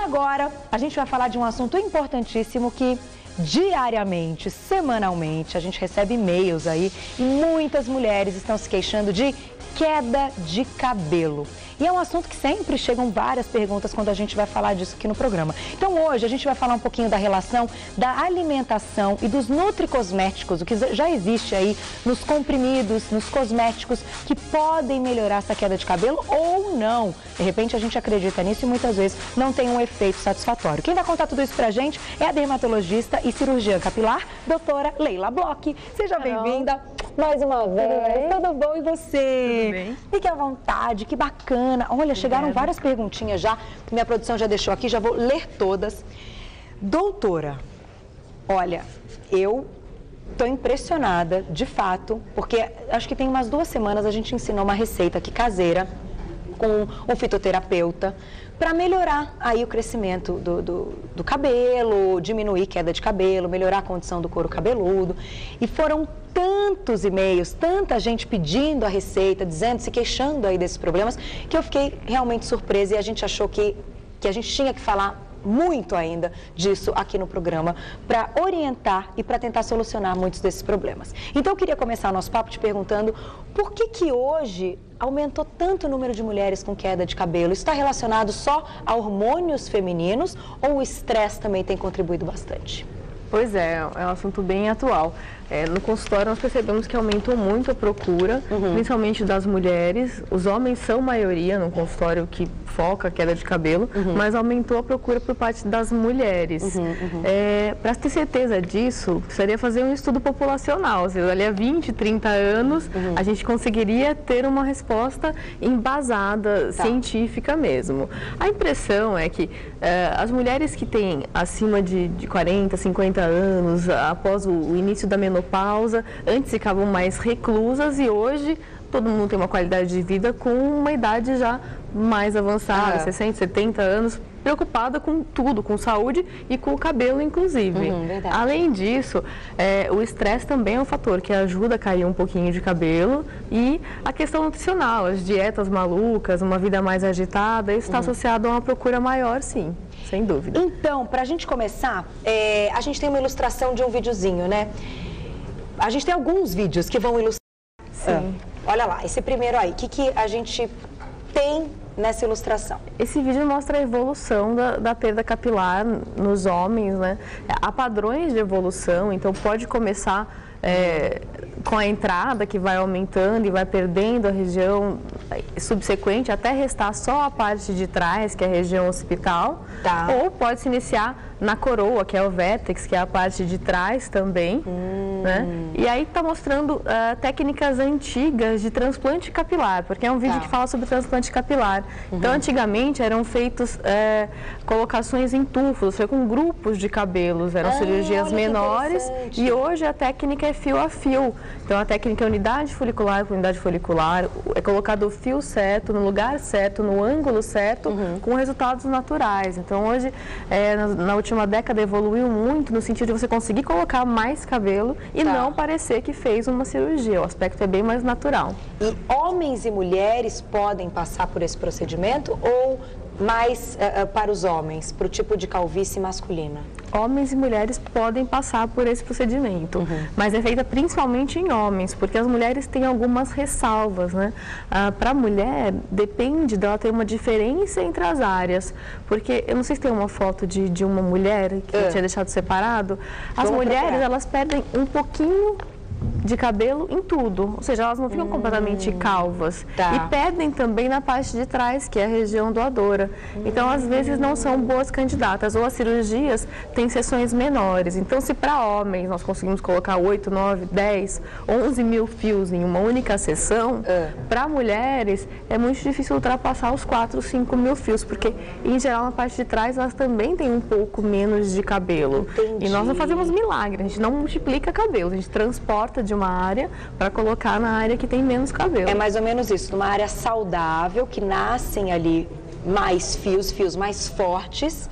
agora a gente vai falar de um assunto importantíssimo que diariamente, semanalmente, a gente recebe e-mails aí e muitas mulheres estão se queixando de queda de cabelo. E é um assunto que sempre chegam várias perguntas quando a gente vai falar disso aqui no programa. Então hoje a gente vai falar um pouquinho da relação da alimentação e dos nutricosméticos, o que já existe aí nos comprimidos, nos cosméticos que podem melhorar essa queda de cabelo ou não. De repente a gente acredita nisso e muitas vezes não tem um efeito satisfatório. Quem vai contar tudo isso pra gente é a dermatologista e cirurgiã capilar, doutora Leila Bloch. Seja bem-vinda mais uma vez. Tudo bom e você? Tudo bem. Fique à vontade, que bacana. Olha, chegaram várias perguntinhas já, que minha produção já deixou aqui, já vou ler todas. Doutora, olha, eu estou impressionada, de fato, porque acho que tem umas 2 semanas a gente ensinou uma receita aqui caseira com um fitoterapeuta para melhorar aí o crescimento do cabelo, diminuir queda de cabelo, melhorar a condição do couro cabeludo. E foram tantos e-mails, tanta gente pedindo a receita, dizendo, se queixando aí desses problemas, que eu fiquei realmente surpresa e a gente achou que a gente tinha que falar muito ainda disso aqui no programa para orientar e para tentar solucionar muitos desses problemas. Então eu queria começar o nosso papo te perguntando por que hoje aumentou tanto o número de mulheres com queda de cabelo? Isso está relacionado só a hormônios femininos ou o estresse também tem contribuído bastante? Pois é um assunto bem atual. No consultório nós percebemos que aumentou muito a procura, principalmente das mulheres. Os homens são maioria no consultório que foca a queda de cabelo, mas aumentou a procura por parte das mulheres. Para ter certeza disso, precisaria fazer um estudo populacional, ou seja, ali há 20, 30 anos, a gente conseguiria ter uma resposta embasada, científica mesmo. A impressão é que as mulheres que têm acima de 40, 50 anos, após o início da menopausa, antes ficavam mais reclusas e hoje todo mundo tem uma qualidade de vida com uma idade já mais avançada, 60, 70 anos, preocupada com tudo, com saúde e com o cabelo, inclusive. Além disso, o estresse também é um fator que ajuda a cair um pouquinho de cabelo e a questão nutricional, as dietas malucas, uma vida mais agitada, isso está associado a uma procura maior, sim. Sem dúvida. Então, para a gente começar, a gente tem uma ilustração de um videozinho, né? A gente tem alguns vídeos que vão ilustrar. Sim. Olha lá, esse primeiro aí, o que a gente tem nessa ilustração? Esse vídeo mostra a evolução da perda capilar nos homens, né? Há padrões de evolução, então pode começar com a entrada que vai aumentando e vai perdendo a região subsequente até restar só a parte de trás, que é a região occipital, ou pode se iniciar na coroa, que é o vértex, que é a parte de trás também, né? E aí está mostrando técnicas antigas de transplante capilar, porque é um vídeo que fala sobre transplante capilar. Então, antigamente eram feitos colocações em tufos, foi com grupos de cabelos, eram cirurgias menores, e hoje a técnica é fio a fio. Então, a técnica é unidade folicular por unidade folicular, é colocado o fio certo, no lugar certo, no ângulo certo, com resultados naturais. Então, hoje, na última década, evoluiu muito no sentido de você conseguir colocar mais cabelo e não parecer que fez uma cirurgia. O aspecto é bem mais natural. E homens e mulheres podem passar por esse procedimento ou mais para os homens, para o tipo de calvície masculina? Homens e mulheres podem passar por esse procedimento, mas é feita principalmente em homens, porque as mulheres têm algumas ressalvas, né? Para a mulher, depende dela ter uma diferença entre as áreas, porque eu não sei se tem uma foto de uma mulher que eu tinha deixado separado. As mulheres, elas perdem um pouquinho de cabelo em tudo, ou seja, elas não ficam completamente calvas e perdem também na parte de trás, que é a região doadora. Então, às vezes, não são boas candidatas, ou as cirurgias têm sessões menores. Então, se para homens nós conseguimos colocar 8, 9, 10, 11 mil fios em uma única sessão, para mulheres é muito difícil ultrapassar os 4, 5 mil fios, porque, em geral, na parte de trás elas também têm um pouco menos de cabelo. E nós não fazemos milagre, a gente não multiplica cabelo, a gente transporta de uma área para colocar na área que tem menos cabelo. É mais ou menos isso, numa área saudável, que nascem ali mais fios mais fortes,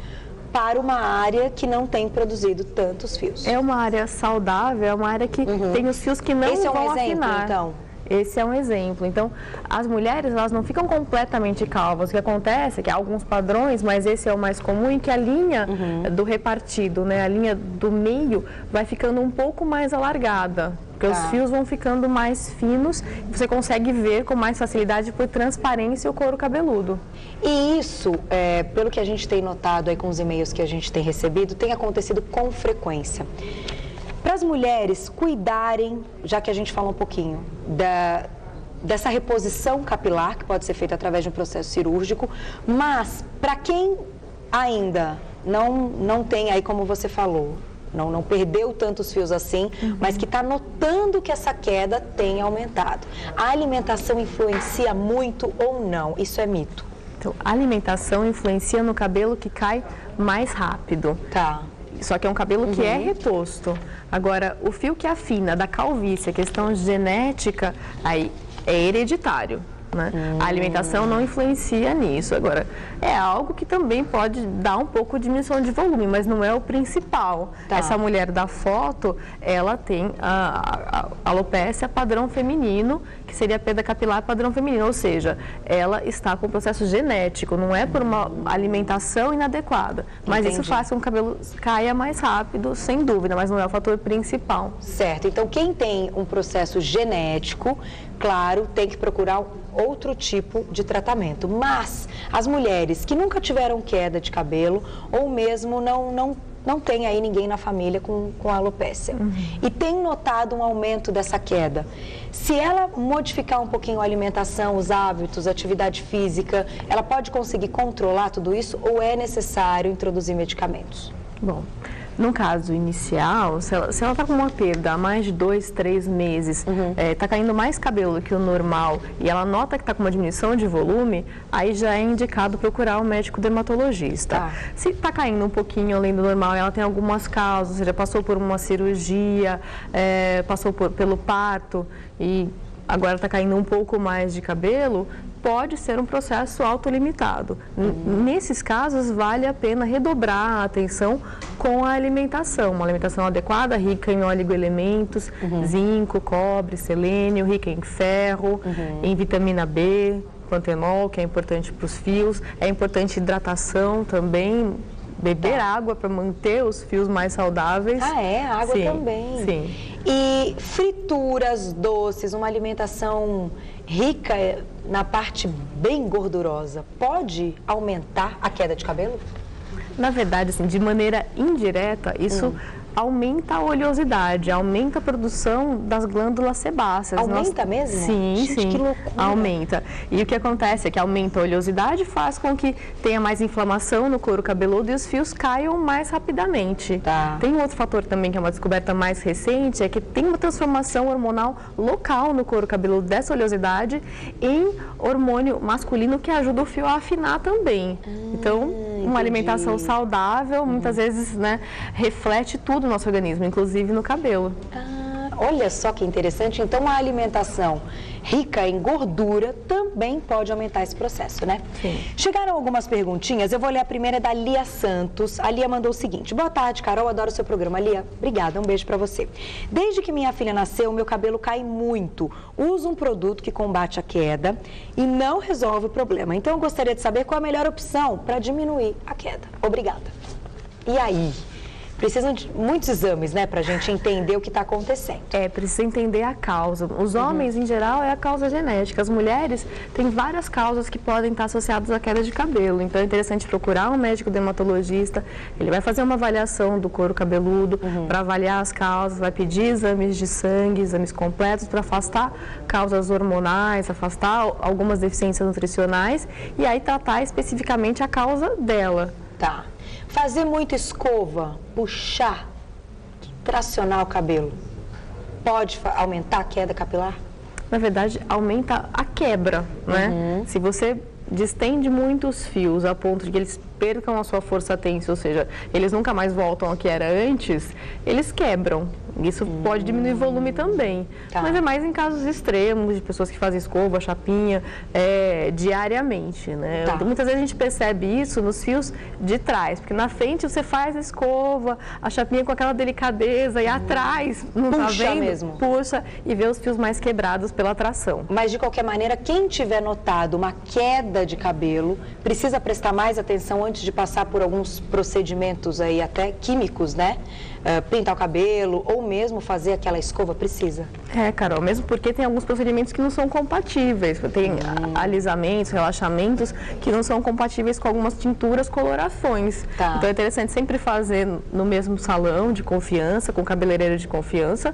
para uma área que não tem produzido tantos fios. É uma área saudável, é uma área que tem os fios que não Esse vão é um exemplo, afinar. então? Esse é um exemplo. Então, as mulheres, elas não ficam completamente calvas. O que acontece é que há alguns padrões, mas esse é o mais comum, em que a linha do repartido, né, a linha do meio, vai ficando um pouco mais alargada. Porque os fios vão ficando mais finos e você consegue ver com mais facilidade por transparência o couro cabeludo. E isso, pelo que a gente tem notado aí com os e-mails que a gente tem recebido, tem acontecido com frequência. Para as mulheres cuidarem, já que a gente falou um pouquinho dessa reposição capilar, que pode ser feita através de um processo cirúrgico, mas para quem ainda não tem aí, como você falou, não perdeu tantos fios assim, mas que está notando que essa queda tem aumentado. A alimentação influencia muito ou não? Isso é mito? Então, a alimentação influencia no cabelo que cai mais rápido. Tá. Só que é um cabelo que é reposto. Agora, o fio que afina da calvície, a questão genética, aí é hereditário. Né? A alimentação não influencia nisso. Agora, é algo que também pode dar um pouco de diminuição de volume, mas não é o principal. Tá. Essa mulher da foto, ela tem a alopécia padrão feminino, que seria a perda capilar padrão feminino, ou seja, ela está com processo genético, não é por uma alimentação inadequada. Mas isso faz com que o cabelo caia mais rápido, sem dúvida, mas não é o fator principal. Certo. Então, quem tem um processo genético, claro, tem que procurar outro tipo de tratamento. Mas as mulheres que nunca tiveram queda de cabelo ou mesmo não tem aí ninguém na família com alopécia e tem notado um aumento dessa queda, se ela modificar um pouquinho a alimentação, os hábitos, a atividade física, ela pode conseguir controlar tudo isso ou é necessário introduzir medicamentos? Bom, no caso inicial, se ela está com uma perda há mais de 2, 3 meses, está caindo mais cabelo do que o normal e ela nota que está com uma diminuição de volume, aí já é indicado procurar um médico dermatologista. Tá. Se está caindo um pouquinho além do normal, ela tem algumas causas, ou seja, passou por uma cirurgia, passou pelo parto e agora está caindo um pouco mais de cabelo, pode ser um processo autolimitado. Nesses casos, vale a pena redobrar a atenção com a alimentação. Uma alimentação adequada, rica em oligoelementos, zinco, cobre, selênio, rica em ferro, em vitamina B, pantenol, que é importante para os fios. É importante hidratação também, beber água para manter os fios mais saudáveis. Ah, é? Água também. Sim. E frituras, doces, uma alimentação rica na parte bem gordurosa, pode aumentar a queda de cabelo? Na verdade, assim, de maneira indireta, isso aumenta a oleosidade, aumenta a produção das glândulas sebáceas. Aumenta mesmo? Sim, gente, sim. Que loucura. Aumenta. E o que acontece é que aumenta a oleosidade, faz com que tenha mais inflamação no couro cabeludo e os fios caiam mais rapidamente. Tá. Tem outro fator também que é uma descoberta mais recente, é que tem uma transformação hormonal local no couro cabeludo dessa oleosidade em hormônio masculino que ajuda o fio a afinar também. Então, uma alimentação saudável, muitas vezes, né, reflete tudo no nosso organismo, inclusive no cabelo. Olha só que interessante. Então, a alimentação rica em gordura também pode aumentar esse processo, né? Sim. Chegaram algumas perguntinhas. Eu vou ler a primeira da Lia Santos. A Lia mandou o seguinte: boa tarde, Carol, adoro o seu programa. Lia, obrigada, um beijo pra você. Desde que minha filha nasceu, meu cabelo cai muito. Uso um produto que combate a queda e não resolve o problema. Então, eu gostaria de saber qual a melhor opção para diminuir a queda. Obrigada. E aí? Precisam de muitos exames, né, para a gente entender o que está acontecendo. Precisa entender a causa. Os homens, em geral, é a causa genética. As mulheres têm várias causas que podem estar associadas à queda de cabelo. Então, é interessante procurar um médico dermatologista. Ele vai fazer uma avaliação do couro cabeludo para avaliar as causas, vai pedir exames de sangue, exames completos para afastar causas hormonais, afastar algumas deficiências nutricionais e aí tratar especificamente a causa dela. Tá. Fazer muita escova, puxar, tracionar o cabelo, pode aumentar a queda capilar? Na verdade, aumenta a quebra, né? Se você distende muito os fios a ponto de que eles percam a sua força tensa, ou seja, eles nunca mais voltam ao que era antes, eles quebram. Isso pode diminuir o volume também, mas é mais em casos extremos, de pessoas que fazem escova, chapinha, diariamente, né? Então, muitas vezes a gente percebe isso nos fios de trás, porque na frente você faz a escova, a chapinha com aquela delicadeza, e atrás, não tá vendo? Mesmo. Puxa e vê os fios mais quebrados pela tração. Mas, de qualquer maneira, quem tiver notado uma queda de cabelo, precisa prestar mais atenção antes de passar por alguns procedimentos aí, até químicos, né? Pintar o cabelo ou mesmo fazer aquela escova, precisa. Carol, mesmo porque tem alguns procedimentos que não são compatíveis. Tem alisamentos, relaxamentos que não são compatíveis com algumas tinturas, colorações. Então é interessante sempre fazer no mesmo salão de confiança, com cabeleireiro de confiança,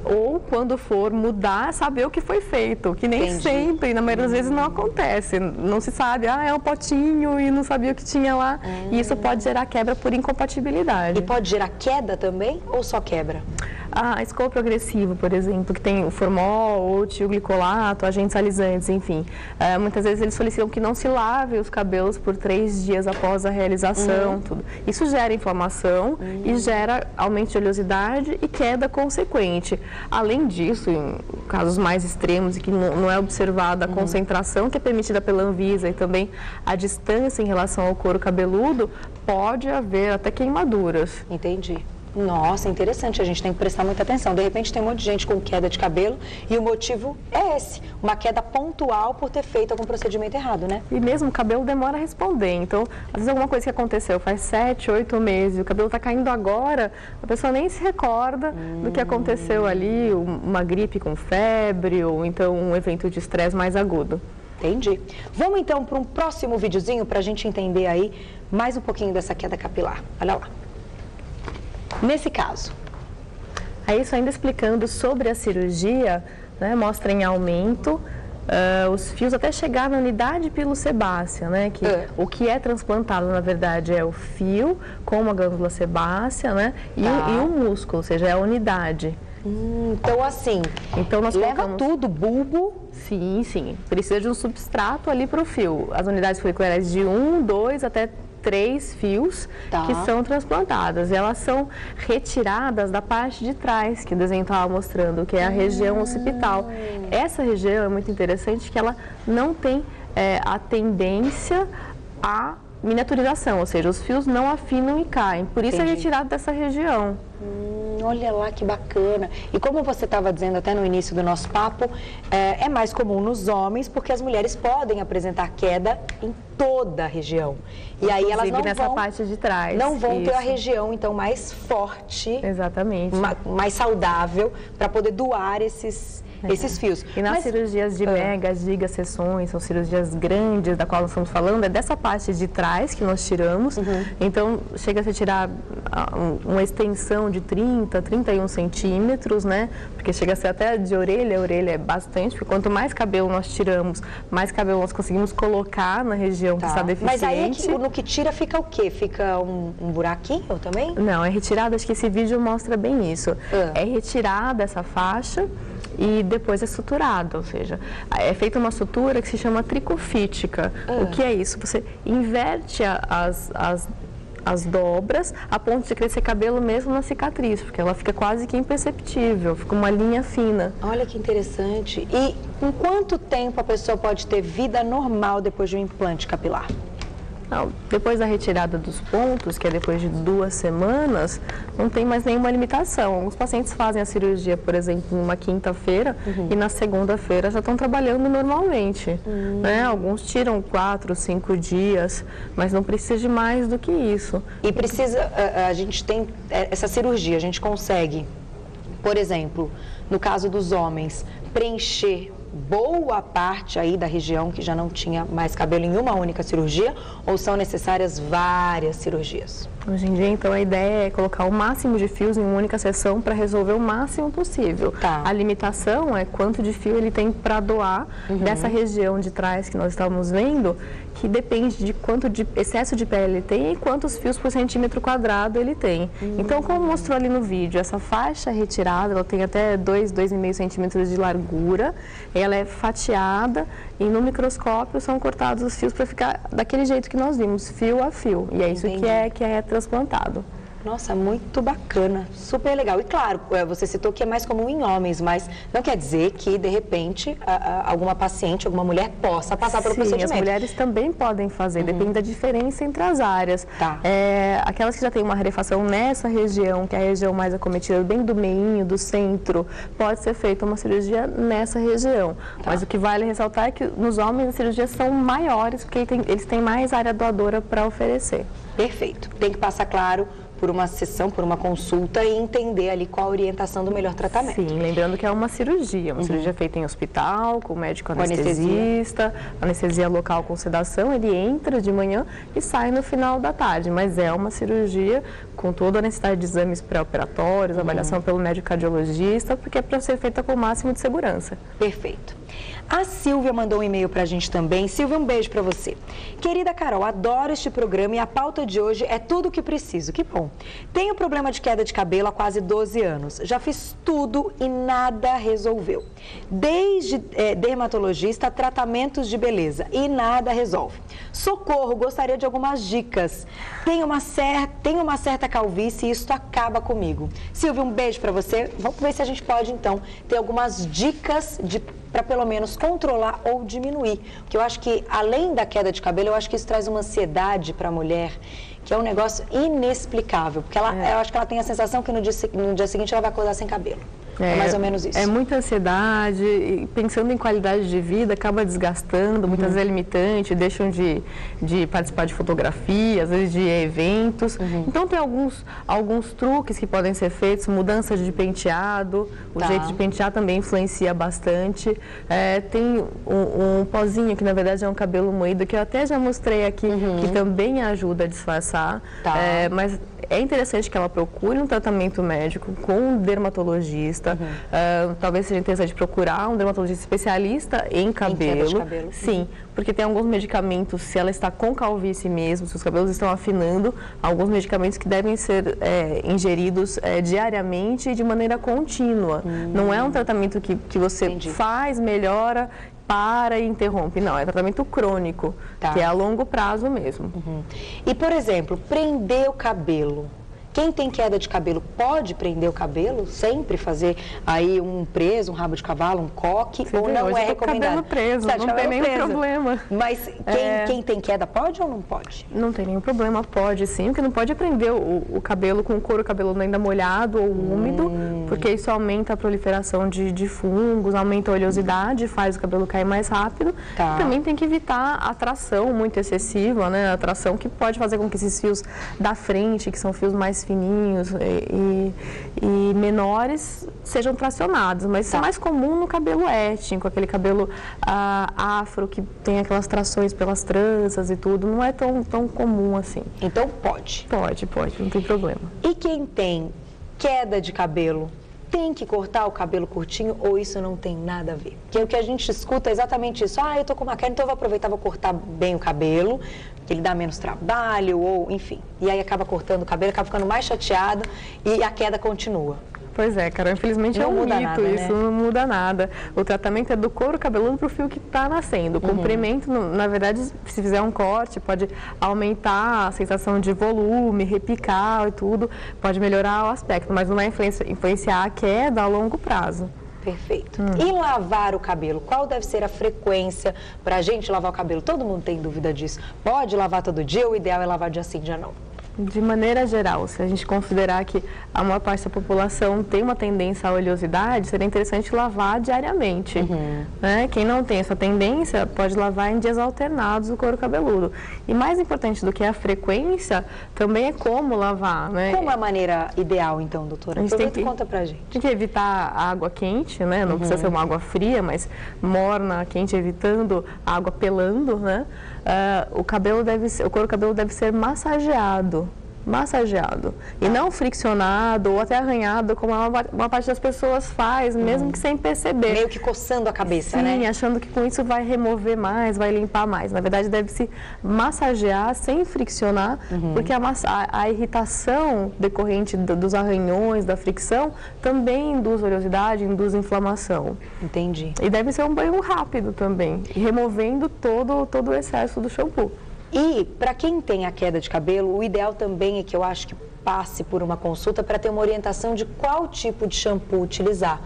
ou quando for mudar, saber o que foi feito, que nem sempre, na maioria das vezes não acontece. Não se sabe, é um potinho e não sabia o que tinha lá. E isso pode gerar quebra por incompatibilidade. E pode gerar queda também ou só quebra? A escova progressiva, por exemplo, que tem o formol ou tioglicolato, agentes alisantes, enfim. Muitas vezes eles solicitam que não se lave os cabelos por 3 dias após a realização, tudo. Isso gera inflamação e gera aumento de oleosidade e queda consequente. Além disso, em casos mais extremos e que não é observada a concentração que é permitida pela Anvisa e também a distância em relação ao couro cabeludo, pode haver até queimaduras. Entendi. Nossa, interessante, a gente tem que prestar muita atenção. De repente tem um monte de gente com queda de cabelo e o motivo é esse, uma queda pontual por ter feito algum procedimento errado, né? E mesmo o cabelo demora a responder, então, às vezes alguma coisa que aconteceu faz 7, 8 meses, o cabelo está caindo agora, a pessoa nem se recorda do que aconteceu ali, uma gripe com febre ou então um evento de estresse mais agudo. Entendi. Vamos então para um próximo videozinho para a gente entender aí mais um pouquinho dessa queda capilar. Olha lá. Nesse caso. Aí, isso ainda explicando sobre a cirurgia, né, mostra em aumento os fios até chegar na unidade pilosebácea, né, que o que é transplantado, na verdade, é o fio com uma glândula sebácea, né, e o músculo, ou seja, é a unidade. Então, assim, nós leva tudo, bulbo. Sim, sim. Precisa de um substrato ali para o fio. As unidades foliculares de 1, 2 até 3 fios que são transplantadas. Elas são retiradas da parte de trás, que o desenho estava mostrando, que é a região occipital. Essa região é muito interessante, que ela não tem a tendência à miniaturização, ou seja, os fios não afinam e caem. Por isso é retirado dessa região. Olha lá que bacana. E como você estava dizendo até no início do nosso papo, é mais comum nos homens, porque as mulheres podem apresentar queda em toda a região. E aí elas não nessa parte de trás. Não vão ter a região, então, mais forte. Exatamente. Mais saudável, para poder doar esses fios. E nas cirurgias de mega, giga sessões, são cirurgias grandes, da qual nós estamos falando, é dessa parte de trás que nós tiramos. Então, chega a se tirar uma extensão de 30, 31 centímetros, né? Porque chega a ser até de orelha, a orelha é bastante, porque quanto mais cabelo nós tiramos, mais cabelo nós conseguimos colocar na região que está deficiente. Mas aí no que tira fica o quê? Fica um buraquinho também? Não, é retirado, acho que esse vídeo mostra bem isso. É retirada essa faixa e depois é suturado, ou seja, é feita uma sutura que se chama tricofítica. O que é isso? Você inverte as dobras a ponto de crescer cabelo mesmo na cicatriz, porque ela fica quase que imperceptível, fica uma linha fina. Olha que interessante. E em quanto tempo a pessoa pode ter vida normal depois de um implante capilar? Não, depois da retirada dos pontos, que é depois de 2 semanas, não tem mais nenhuma limitação. Alguns pacientes fazem a cirurgia, por exemplo, numa quinta-feira e na segunda-feira já estão trabalhando normalmente. Né? Alguns tiram 4, 5 dias, mas não precisa de mais do que isso. E precisa, a gente tem essa cirurgia, a gente consegue, por exemplo, no caso dos homens, preencher boa parte aí da região que já não tinha mais cabelo em uma única cirurgia, ou são necessárias várias cirurgias? Hoje em dia, então, a ideia é colocar o máximo de fios em uma única sessão para resolver o máximo possível. A limitação é quanto de fio ele tem para doar dessa região de trás que nós estamos vendo, que depende de quanto de excesso de pele ele tem e quantos fios por centímetro quadrado ele tem. Então, como mostrou ali no vídeo, essa faixa retirada, ela tem até 2,5 centímetros de largura, ela é fatiada e no microscópio são cortados os fios para ficar daquele jeito que nós vimos, fio a fio. E é isso que é transplantado. Nossa, muito bacana, super legal. E claro, você citou que é mais comum em homens, mas não quer dizer que, de repente, alguma paciente, alguma mulher possa passar pelo procedimento. As mulheres também podem fazer, depende da diferença entre as áreas. Tá. Aquelas que já têm uma rarefação nessa região, que é a região mais acometida, bem do meinho, do centro, pode ser feita uma cirurgia nessa região. Tá. Mas o que vale ressaltar é que nos homens as cirurgias são maiores, porque eles têm mais área doadora para oferecer. Perfeito. Tem que passar, claro, por uma sessão, por uma consulta e entender ali qual a orientação do melhor tratamento. Sim, lembrando que é uma cirurgia feita em hospital, com médico anestesista, anestesia local com sedação, ele entra de manhã e sai no final da tarde, mas é uma cirurgia com toda a necessidade de exames pré-operatórios, avaliação pelo médico cardiologista, porque é para ser feita com o máximo de segurança. Perfeito. A Silvia mandou um e-mail para a gente também. Silvia, um beijo para você. Querida Carol, adoro este programa e a pauta de hoje é tudo o que preciso. Que bom. Tenho problema de queda de cabelo há quase 12 anos. Já fiz tudo e nada resolveu. Desde dermatologista, tratamentos de beleza e nada resolve. Socorro, gostaria de algumas dicas. Tenho uma certa calvície e isso acaba comigo. Silvia, um beijo para você. Vamos ver se a gente pode, então, ter algumas dicas para pelo menos controlar ou diminuir. Porque eu acho que, além da queda de cabelo, eu acho que isso traz uma ansiedade para a mulher, que é um negócio inexplicável. Porque eu acho que ela tem a sensação que no dia seguinte ela vai acordar sem cabelo. É mais ou menos isso. É muita ansiedade, e pensando em qualidade de vida, acaba desgastando, muitas vezes é limitante, deixam de participar de fotografia, às vezes de eventos. Então tem alguns truques que podem ser feitos, mudança de penteado, o jeito de pentear também influencia bastante. Tem um pozinho, que na verdade é um cabelo moído, que eu até já mostrei aqui, que também ajuda a disfarçar. Mas é interessante que ela procure um tratamento médico com um dermatologista. Talvez seja interessante procurar um dermatologista especialista em cabelo. Em queda de cabelo. Sim, porque tem alguns medicamentos, se ela está com calvície mesmo, se os cabelos estão afinando, alguns medicamentos que devem ser ingeridos diariamente e de maneira contínua. Não é um tratamento que você faz, melhora, para e interrompe. Não, é tratamento crônico, que é a longo prazo mesmo. E, por exemplo, prender o cabelo. Quem tem queda de cabelo pode prender o cabelo? Sempre fazer aí um preso, um rabo de cavalo, um coque? Ou não é recomendado? Cabelo preso, não tem nenhum problema. Mas quem tem queda pode ou não pode? Não tem nenhum problema, pode sim. O que não pode é prender o cabelo com o couro cabeludo ainda molhado ou úmido, porque isso aumenta a proliferação de fungos, aumenta a oleosidade, faz o cabelo cair mais rápido. Também tem que evitar a tração muito excessiva, né? A tração que pode fazer com que esses fios da frente, que são fios mais fininhos e menores, sejam tracionados, mas isso é mais comum no cabelo étnico, aquele cabelo afro que tem aquelas trações pelas tranças e tudo, não é tão comum assim. Então pode? Pode, não tem problema. E quem tem queda de cabelo, tem que cortar o cabelo curtinho ou isso não tem nada a ver? Porque o que a gente escuta é exatamente isso. Eu tô com uma queda, então eu vou aproveitar, vou cortar bem o cabelo, que ele dá menos trabalho, ou enfim. E aí acaba cortando o cabelo, acaba ficando mais chateado e a queda continua. Pois é, Carol, infelizmente é um mito isso, não muda nada. O tratamento é do couro cabeludo para o fio que está nascendo. O comprimento, na verdade, se fizer um corte, pode aumentar a sensação de volume, repicar e tudo, pode melhorar o aspecto, mas não vai influenciar a queda a longo prazo. Perfeito. E lavar o cabelo? Qual deve ser a frequência para a gente lavar o cabelo? Todo mundo tem dúvida disso. Pode lavar todo dia ou o ideal é lavar dia sim, dia não? De maneira geral, se a gente considerar que a maior parte da população tem uma tendência à oleosidade, seria interessante lavar diariamente. Né? Quem não tem essa tendência pode lavar em dias alternados o couro cabeludo. E mais importante do que a frequência, também é como lavar. Né? Como é a maneira ideal, então, doutora? Conta pra gente. Tem que evitar a água quente, né? Não precisa ser uma água fria, mas morna, quente, evitando a água pelando, né? O couro cabeludo deve ser massageado e não friccionado ou até arranhado, como uma parte das pessoas faz, mesmo que sem perceber. Meio que coçando a cabeça, né? Sim, achando que com isso vai remover mais, vai limpar mais. Na verdade, deve-se massagear sem friccionar, porque a irritação decorrente dos arranhões, da fricção, também induz oleosidade, induz inflamação. Entendi. E deve ser um banho rápido também, removendo todo o excesso do shampoo. E para quem tem a queda de cabelo, o ideal também é que eu acho que passe por uma consulta para ter uma orientação de qual tipo de shampoo utilizar.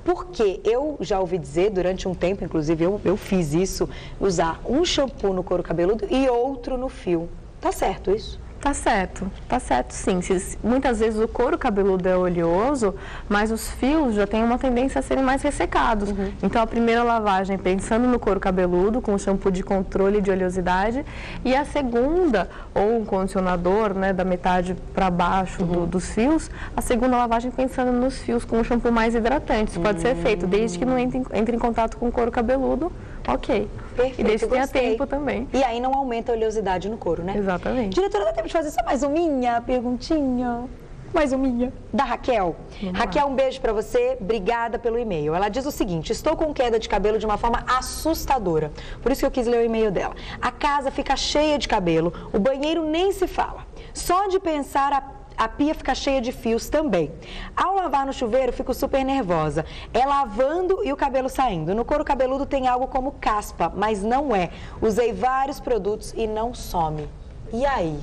Porque eu já ouvi dizer, durante um tempo, inclusive eu fiz isso, usar um shampoo no couro cabeludo e outro no fio. Tá certo isso? Tá certo sim. Muitas vezes o couro cabeludo é oleoso, mas os fios já têm uma tendência a serem mais ressecados. Então, a primeira lavagem, pensando no couro cabeludo, com o shampoo de controle de oleosidade, e a segunda, ou um condicionador, né, da metade para baixo dos fios, a segunda lavagem pensando nos fios com um shampoo mais hidratante. Isso pode ser feito, desde que não entre em contato com o couro cabeludo, ok. Perfeito, e desde que tenha gostei. tempo também. E aí não aumenta a oleosidade no couro, né? Exatamente. Diretora, dá tempo de fazer só mais uma perguntinha? Mais uma. Da Raquel. Raquel, um beijo pra você. Obrigada pelo e-mail. Ela diz o seguinte: estou com queda de cabelo de uma forma assustadora. Por isso que eu quis ler o e-mail dela. A casa fica cheia de cabelo, o banheiro nem se fala. Só de pensar a pia fica cheia de fios também. Ao lavar no chuveiro, fico super nervosa. É lavando e o cabelo saindo. No couro cabeludo tem algo como caspa, mas não é. Usei vários produtos e não some. E aí?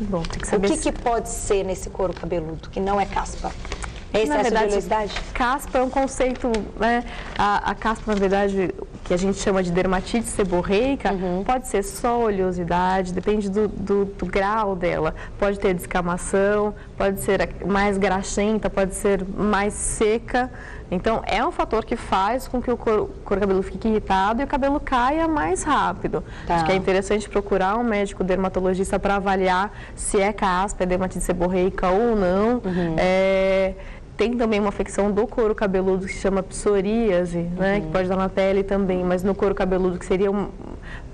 Bom, tem que saber o que pode ser nesse couro cabeludo que não é caspa? É excesso de oleosidade? Caspa é um conceito, né? A caspa, na verdade, que a gente chama de dermatite seborreica, pode ser só oleosidade, depende do grau dela. Pode ter descamação, pode ser mais graxenta, pode ser mais seca. Então, é um fator que faz com que o couro cabeludo fique irritado e o cabelo caia mais rápido. Acho que é interessante procurar um médico dermatologista para avaliar se é caspa, é dermatite seborreica ou não. Tem também uma afecção do couro cabeludo que se chama psoríase, né, que pode dar na pele também, mas no couro cabeludo que seria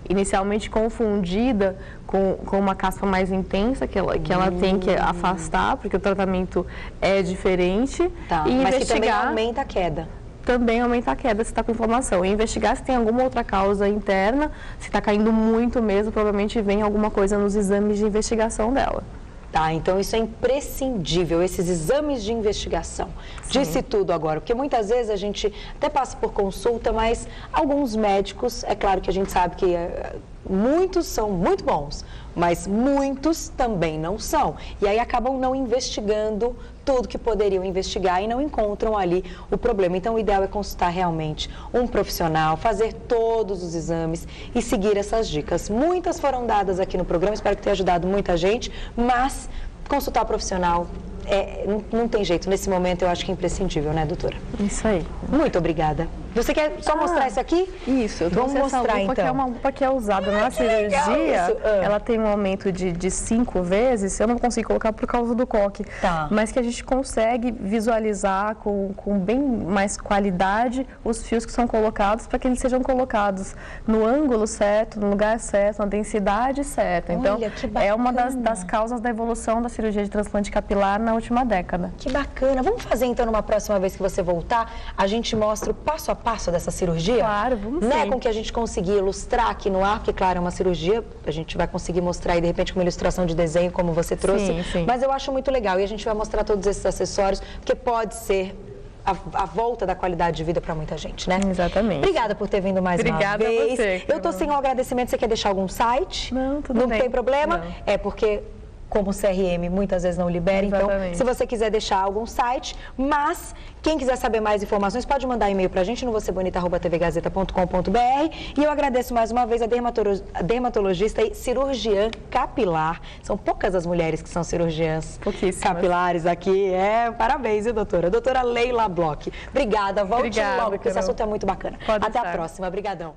inicialmente confundida com uma caspa mais intensa, que ela tem que afastar, porque o tratamento é diferente. E mas que também aumenta a queda. Também aumenta a queda se está com inflamação. E investigar se tem alguma outra causa interna, se está caindo muito mesmo, provavelmente vem alguma coisa nos exames de investigação dela. Tá, então isso é imprescindível, esses exames de investigação. Sim. Disse tudo agora, porque muitas vezes a gente até passa por consulta, mas alguns médicos, é claro que a gente sabe que muitos são muito bons, mas muitos também não são. E aí acabam não investigando tudo que poderiam investigar e não encontram ali o problema. Então, o ideal é consultar realmente um profissional, fazer todos os exames e seguir essas dicas. Muitas foram dadas aqui no programa, espero que tenha ajudado muita gente, mas consultar profissional não tem jeito. Nesse momento, eu acho que é imprescindível, né, doutora? Isso aí. Muito obrigada. Você quer só mostrar isso aqui? Isso, vamos mostrar então. Que é uma roupa que é usada na cirurgia, ela tem um aumento de 5 vezes, eu não consigo colocar por causa do coque, mas que a gente consegue visualizar com bem mais qualidade os fios que são colocados para que eles sejam colocados no ângulo certo, no lugar certo, na densidade certa. Então, é uma das causas da evolução da cirurgia de transplante capilar na última década. Que bacana. Vamos fazer então numa próxima vez que você voltar, a gente mostra o passo a passo dessa cirurgia? Claro, vamos sim. Com que a gente conseguir ilustrar aqui no ar, porque claro, é uma cirurgia, a gente vai conseguir mostrar aí de repente com uma ilustração de desenho, como você trouxe. Sim. Mas eu acho muito legal e a gente vai mostrar todos esses acessórios, porque pode ser a volta da qualidade de vida para muita gente, né? Exatamente. Obrigada por ter vindo mais uma vez. Obrigada a você. Eu tô sem um agradecimento, você quer deixar algum site? Não, tudo bem. Não tem problema? Não. É porque como o CRM muitas vezes não libera, então se você quiser deixar algum site, mas quem quiser saber mais informações pode mandar e-mail pra gente no vocebonita@tvgazeta.com.br e eu agradeço mais uma vez a dermatologista e cirurgiã capilar. São poucas as mulheres que são cirurgiãs capilares aqui. Parabéns, viu, doutora? Doutora Leila Bloch. Obrigada, volte logo, porque esse assunto é muito bacana. Até a próxima. Obrigadão.